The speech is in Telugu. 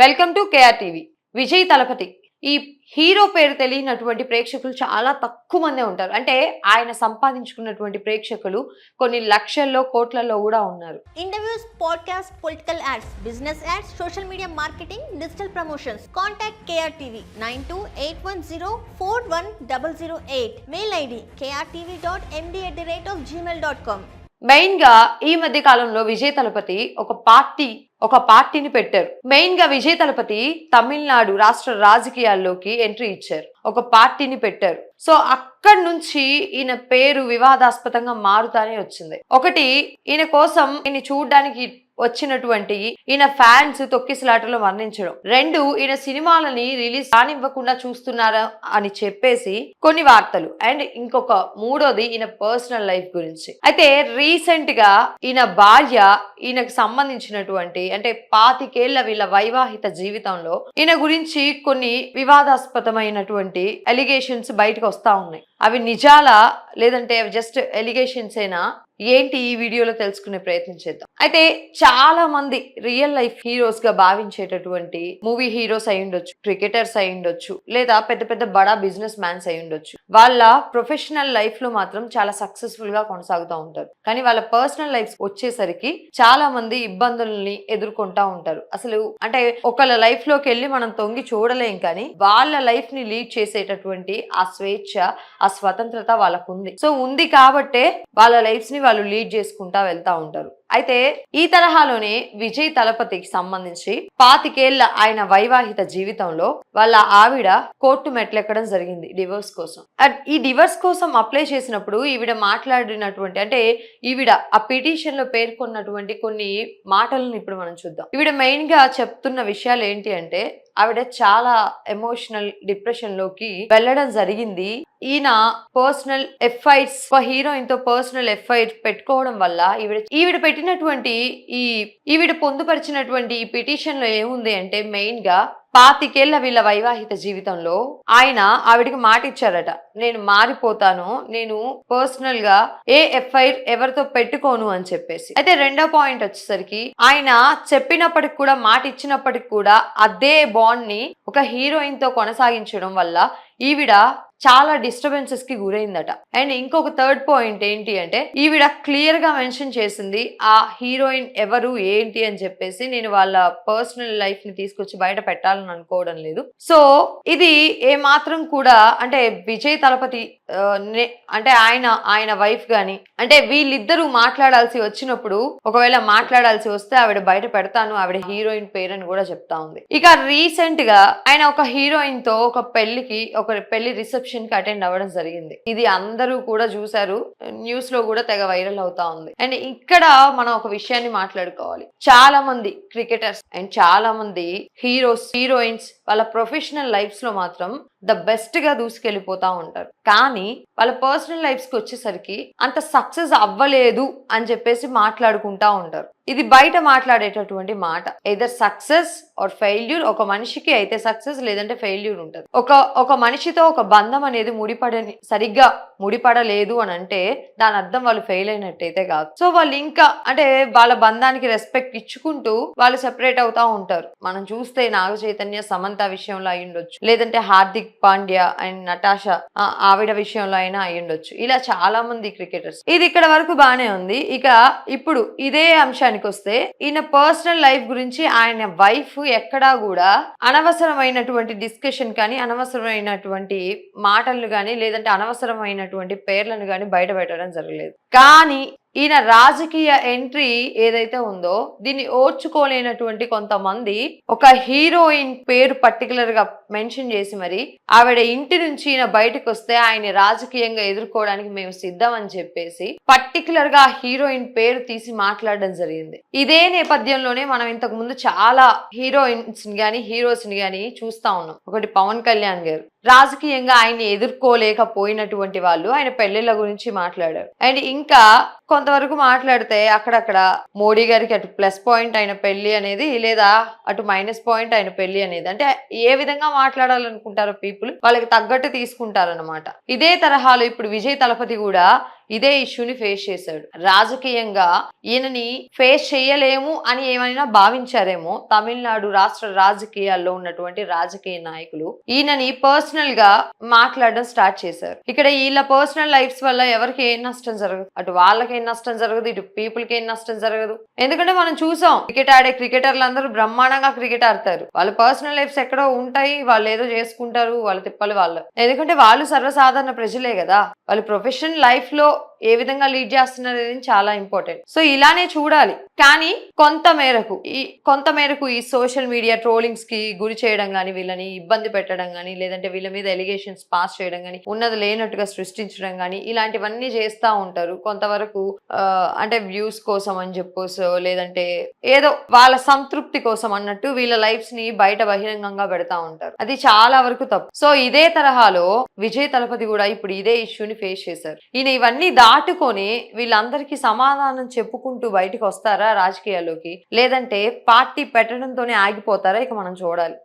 Welcome to KR TV. Vijay Thalapathy ఈ హీరో పేరు తెలియనటువంటి ప్రేక్షకులు చాలా తక్కువ మందే ఉంటారు. అంటే ఆయన సంపాదించుకున్నటువంటి ప్రేక్షకులు కొన్ని లక్షల్లో కోట్లలో కూడా ఉన్నారు. Interviews, podcast, political ads, business ads, social media marketing, digital promotions. Contact KR TV 9281041008. Mail ID krtv.md@gmail.com. Main గా ఈ మధ్య కాలంలో విజయ్ తలపతి ఒక పార్టీని పెట్టారు. మెయిన్ గా విజయ్ తలపతి తమిళనాడు రాష్ట్ర రాజకీయాల్లోకి ఎంట్రీ ఇచ్చారు. ఒక పార్టీని పెట్టారు. సో అక్కడి నుంచి ఈయన పేరు వివాదాస్పదంగా మారుతానే వచ్చింది. ఒకటి, ఈయన కోసం ఈయన చూడడానికి వచ్చినటువంటి ఈయన ఫ్యాన్స్ తొక్కిసలాటలో మరణించడం. రెండు, ఈయన సినిమాలని రిలీజ్ కానివ్వకుండా చూస్తున్నారా అని చెప్పేసి కొన్ని వార్తలు. అండ్ ఇంకొక మూడోది ఈయన పర్సనల్ లైఫ్ గురించి. అయితే రీసెంట్ గా ఈయన భార్య ఈయనకు సంబంధించినటువంటి అంటే 25 ఏళ్ల వీళ్ళ వైవాహిక జీవితంలో ఈయన గురించి కొన్ని వివాదాస్పదమైనటువంటి ఎలిగేషన్స్ బయటకు వస్తా ఉన్నాయి. అవి నిజాలా లేదంటే అవి జస్ట్ ఎలిగేషన్స్ ఏనా ఏంటి ఈ వీడియోలో తెలుసుకునే ప్రయత్నం చేద్దాం. అయితే చాలా మంది రియల్ లైఫ్ హీరోస్ గా భావించేటటువంటి మూవీ హీరోస్ అయి ఉండొచ్చు, క్రికెటర్స్ అయి ఉండొచ్చు, లేదా పెద్ద పెద్ద బడా బిజినెస్ మ్యాన్స్ అయి ఉండొచ్చు. వాళ్ళ ప్రొఫెషనల్ లైఫ్ లో మాత్రం చాలా సక్సెస్ఫుల్ గా కొనసాగుతూ ఉంటారు. కానీ వాళ్ళ పర్సనల్ లైఫ్ వచ్చేసరికి చాలా మంది ఇబ్బందుల్ని ఎదుర్కొంటా ఉంటారు. అసలు అంటే ఒకళ్ళ లైఫ్ లోకి వెళ్ళి మనం తొంగి చూడలేం, కానీ వాళ్ళ లైఫ్ ని లీడ్ చేసేటటువంటి ఆ స్వేచ్ఛ, ఆ స్వతంత్రత వాళ్ళకు ఉంది. సో ఉంది కాబట్టే వాళ్ళ లైఫ్స్ ని వాళ్ళు లీడ్ చేసుకుంటా వెళ్తా ఉంటారు. అయితే ఈ తరహాలోనే విజయ్ తలపతికి సంబంధించి 25 ఏళ్ల ఆయన వైవాహిక జీవితంలో వాళ్ళ ఆవిడ కోర్టు మెట్లెక్కడం జరిగింది డివోర్స్ కోసం. ఈ డివోర్స్ కోసం అప్లై చేసినప్పుడు ఈవిడ మాట్లాడినటువంటి అంటే ఈవిడ ఆ పిటిషన్ లో పేర్కొన్నటువంటి కొన్ని మాటలను ఇప్పుడు మనం చూద్దాం. ఈవిడ మెయిన్ గా చెప్తున్న విషయాలు ఏంటి అంటే, ఆవిడ చాలా ఎమోషనల్ డిప్రెషన్ లోకి వెళ్ళడం జరిగింది. ఈయన పర్సనల్ ఎఫ్ఐఆర్స్ హీరోయిన్ తో పర్సనల్ ఎఫ్ఐఆర్ పెట్టుకోవడం వల్ల ఈవిడ పెట్టినటువంటి ఈవిడ పొందుపరిచినటువంటి ఈ పిటిషన్ లో ఏముంది అంటే, మెయిన్ గా 25 ఏళ్ల వీళ్ళ వైవాహిక జీవితంలో ఆయన ఆవిడికి మాట ఇచ్చారట, నేను మారిపోతాను, నేను పర్సనల్ గా ఏ ఎఫ్ఐఆర్ ఎవరితో పెట్టుకోను అని చెప్పేసి. అయితే రెండో పాయింట్ వచ్చేసరికి, ఆయన చెప్పినప్పటికి కూడా మాట ఇచ్చినప్పటికి కూడా అదే బాండ్ ని ఒక హీరోయిన్ తో కొనసాగించడం వల్ల ఈవిడ చాలా డిస్టర్బెన్సెస్ కి గురైందట. అండ్ ఇంకొక థర్డ్ పాయింట్ ఏంటి అంటే, ఈవిడ క్లియర్ గా మెన్షన్ చేసింది ఆ హీరోయిన్ ఎవరు ఏంటి అని చెప్పేసి, నేను వాళ్ళ పర్సనల్ లైఫ్ ని తీసుకొచ్చి బయట పెట్టాలని అనుకోవడం లేదు. సో ఇది ఏ మాత్రం కూడా అంటే విజయ్ తలపతి అంటే ఆయన వైఫ్ గాని అంటే వీళ్ళిద్దరూ మాట్లాడాల్సి వచ్చినప్పుడు, ఒకవేళ మాట్లాడాల్సి వస్తే ఆవిడ బయట పెడతాను, ఆవిడ హీరోయిన్ పేరని కూడా చెప్తా ఉంది. ఇక రీసెంట్ గా ఆయన ఒక హీరోయిన్ తో ఒక పెళ్లి రిసెప్షన్ కి అటెండ్ అవ్వడం జరిగింది. ఇది అందరూ కూడా చూసారు, న్యూస్ లో కూడా తెగ వైరల్ అవుతా ఉంది. అండ్ ఇక్కడ మనం ఒక విషయాన్ని మాట్లాడుకోవాలి. చాలా మంది క్రికెటర్స్ అండ్ చాలా మంది హీరోయిన్స్ వాళ్ళ ప్రొఫెషనల్ లైఫ్స్ లో మాత్రం ద బెస్ట్ గా దూసుకెళ్లిపోతా ఉంటారు. కానీ వాళ్ళ పర్సనల్ లైఫ్స్ కి వచ్చేసరికి అంత సక్సెస్ అవ్వలేదు అని చెప్పేసి మాట్లాడుకుంటా ఉంటారు. ఇది బయట మాట్లాడేటటువంటి మాట. Either success or failure. ఒక మనిషికి అయితే సక్సెస్ లేదంటే ఫెయిల్యూర్ ఉంటుంది. ఒక మనిషితో ఒక బంధం అనేది సరిగ్గా ముడిపడలేదు అని అంటే దాని అర్థం వాళ్ళు ఫెయిల్ అయినట్టయితే కాదు. సో వాళ్ళు ఇంకా అంటే వాళ్ళ బంధానికి రెస్పెక్ట్ ఇచ్చుకుంటూ వాళ్ళు సెపరేట్ అవుతా ఉంటారు. మనం చూస్తే నాగ చైతన్య సమంత విషయంలో అయి ఉండొచ్చు, లేదంటే హార్దిక్ పాండ్యా అండ్ నటాషా ఆవిడ విషయంలో అయినా అయి ఉండొచ్చు. ఇలా చాలా మంది క్రికెటర్స్. ఇది ఇక్కడ వరకు బానే ఉంది. ఇక ఇప్పుడు ఇదే అంశానికి వస్తే, ఈయన పర్సనల్ లైఫ్ గురించి ఆయన వైఫ్ ఎక్కడా కూడా అనవసరమైనటువంటి డిస్కషన్ కానీ, అనవసరమైనటువంటి మాటలను కానీ, లేదంటే అనవసరమైనటువంటి పేర్లను కానీ బయట పెట్టడం జరగలేదు. కానీ ఈయన రాజకీయ ఎంట్రీ ఏదైతే ఉందో దీన్ని ఓర్చుకోలేనటువంటి కొంతమంది ఒక హీరోయిన్ పేరు పర్టికులర్ గా మెన్షన్ చేసి మరి ఆవిడ ఇంటి నుంచి ఈయన బయటకు వస్తే ఆయన రాజకీయంగా ఎదుర్కోవడానికి మేము సిద్ధం అని చెప్పేసి పర్టికులర్ గా హీరోయిన్ పేరు తీసి మాట్లాడడం జరిగింది. ఇదే నేపథ్యంలోనే మనం ఇంతకు ముందు చాలా హీరోయిన్స్ ని గానీ హీరోస్ ని గానీ చూస్తా ఉన్నాం. ఒకటి పవన్ కళ్యాణ్ గారు రాజకీయంగా ఆయన్ని ఎదుర్కోలేకపోయినటువంటి వాళ్ళు ఆయన పెళ్లిళ్ళ గురించి మాట్లాడారు. అండ్ ఇంకా కొంతవరకు మాట్లాడితే అక్కడక్కడ మోడీ గారికి అటు ప్లస్ పాయింట్ అయిన పెళ్లి అనేది, లేదా అటు మైనస్ పాయింట్ అయిన పెళ్లి అనేది, అంటే ఏ విధంగా మాట్లాడాలనుకుంటారో పీపుల్ వాళ్ళకి తగ్గట్టు తీసుకుంటారనమాట. ఇదే తరహాలో ఇప్పుడు విజయ్ తలపతి కూడా ఇదే ఇష్యూని ఫేస్ చేశాడు. రాజకీయంగా ఈయనని ఫేస్ చేయలేము అని ఏమైనా భావించారేమో తమిళనాడు రాష్ట్ర రాజకీయాల్లో ఉన్నటువంటి రాజకీయ నాయకులు ఈయనని పర్సనల్ గా మాట్లాడడం స్టార్ట్ చేశారు. ఇక్కడ వీళ్ళ పర్సనల్ లైఫ్స్ వల్ల ఎవరికి ఏం నష్టం జరగదు, అటు వాళ్ళకి ఏం నష్టం జరగదు, ఇటు పీపుల్ కి ఏం నష్టం జరగదు. ఎందుకంటే మనం చూసాం క్రికెట్ ఆడే క్రికెటర్లు అందరూ బ్రహ్మాండంగా క్రికెట్ ఆడతారు. వాళ్ళ పర్సనల్ లైఫ్స్ ఎక్కడో ఉంటాయి, వాళ్ళు ఏదో చేసుకుంటారు, వాళ్ళ తిప్పలు వాళ్ళు. ఎందుకంటే వాళ్ళు సర్వసాధారణ ప్రజలే కదా. వాళ్ళ ప్రొఫెషనల్ లైఫ్ లో ఏ విధంగా లీడ్ చేస్తున్నారు అనేది చాలా ఇంపార్టెంట్. సో ఇలానే చూడాలి. కానీ కొంత మేరకు ఈ సోషల్ మీడియా ట్రోలింగ్స్ కి గురి చేయడం గానీ, వీళ్ళని ఇబ్బంది పెట్టడం గానీ, లేదంటే వీళ్ళ మీద ఎలిగేషన్స్ పాస్ చేయడం గానీ, ఉన్నది లేనట్టుగా సృష్టించడం గానీ, ఇలాంటివన్నీ చేస్తా ఉంటారు. కొంతవరకు అంటే వ్యూస్ కోసం అని చెప్పొసో, లేదంటే ఏదో వాళ్ళ సంతృప్తి కోసం అన్నట్టు వీళ్ళ లైఫ్స్ ని బయట బహిరంగంగా పెడతా ఉంటారు. అది చాలా వరకు తప్పు. సో ఇదే తరహాలో విజయ్ తలపతి కూడా ఇప్పుడు ఇదే ఇష్యూని ఫేస్ చేశారు. ఈయన ఇవన్నీ దాటుకొని వీళ్ళందరికీ సమాధానం చెప్పుకుంటూ బయటకు వస్తారా రాజకీయాల్లోకి, లేదంటే పార్టీ పెట్టడంతోనే ఆగిపోతారా? ఇక మనం చూడాలి.